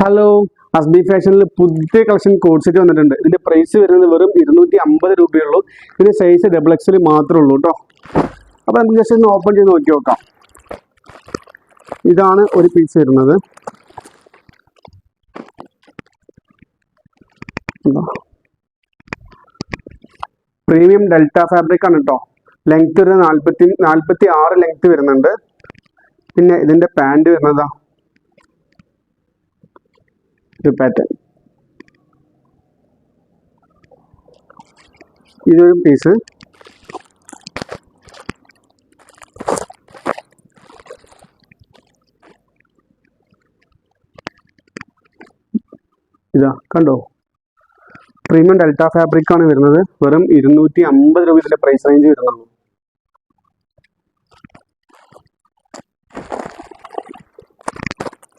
Hello, അസ്ബി ഫാഷനിൽ പുതിയ collection code set വന്നിട്ടുണ്ട്. ഇതിന്റെ പ്രൈസ് വരുന്നത് വെറും 250 രൂപയുള്ളൂ. ഇതിന് സൈസ് XXL മാത്രമേ ഉള്ളൂ കേട്ടോ. അപ്പോൾ നമുക്ക് ജസ്റ്റ് ഒന്ന് ഓപ്പൺ ചെയ്ത് നോക്കി നോക്കാം. ഇതാണ് ഒരു പീസ് വരുന്നത്. പ്രീമിയം ഡെൽറ്റ ഫാബ്രിക് ആണ് കേട്ടോ. ലെങ്ത് ഒരു 46 ലെങ്ത് വരുന്നുണ്ട്. പിന്നെ ഇതിന്റെ പാൻറ് വരുന്നതാ ഒരു പാറ്റേൺ. ഇതൊരു പീസ്. ഇതാ കണ്ടോ, പ്രീമിയം ഡെൽറ്റ ഫാബ്രിക് ആണ് വരുന്നത്. വെറും 250 രൂപ ഇതിന്റെ പ്രൈസ് റേഞ്ച് വരുന്നുള്ളൂ.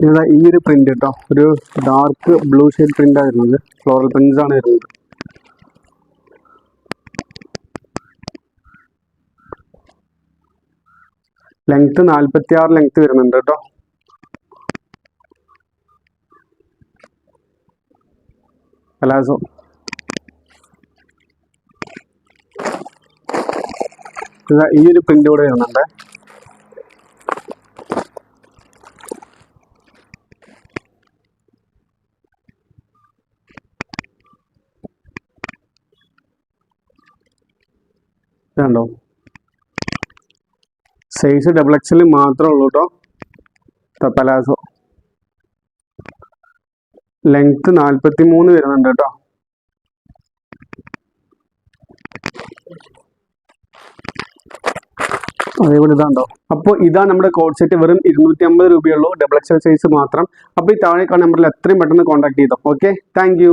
ഇതാ ഈ ഒരു പ്രിന്റ് കേട്ടോ, ഒരു ഡാർക്ക് ബ്ലൂ ഷെയ്ഡ് പ്രിന്റാണ് വരുന്നത്. ഫ്ലോറൽ പ്രിന്റ്സ് ആണ് വരുന്നത്. ലെങ്ത് 46 ലെങ്ത് വരുന്നുണ്ട് കേട്ടോ. പലാസോ ഇതാ ഈ ഒരു പ്രിന്റ് കൂടെ വരുന്നുണ്ട്. ഇതുണ്ടോ, സൈസ് XXL മാത്രമേ ഉള്ളൂ കേട്ടോ. പലാസോ ലെങ്ത് 43 വരുന്നുണ്ട് കേട്ടോ. അതേപോലെ ഇതാണ്ടോ. അപ്പോൾ ഇതാണ് നമ്മുടെ കോഡ് സെറ്റ്. വെറും 250 രൂപയുള്ളൂ, XXL സൈസ് മാത്രം. അപ്പോൾ ഈ താഴെ കാണുന്ന നമ്പറിൽ എത്രയും പെട്ടെന്ന് കോൺടാക്ട് ചെയ്തോ. Okay, thank you.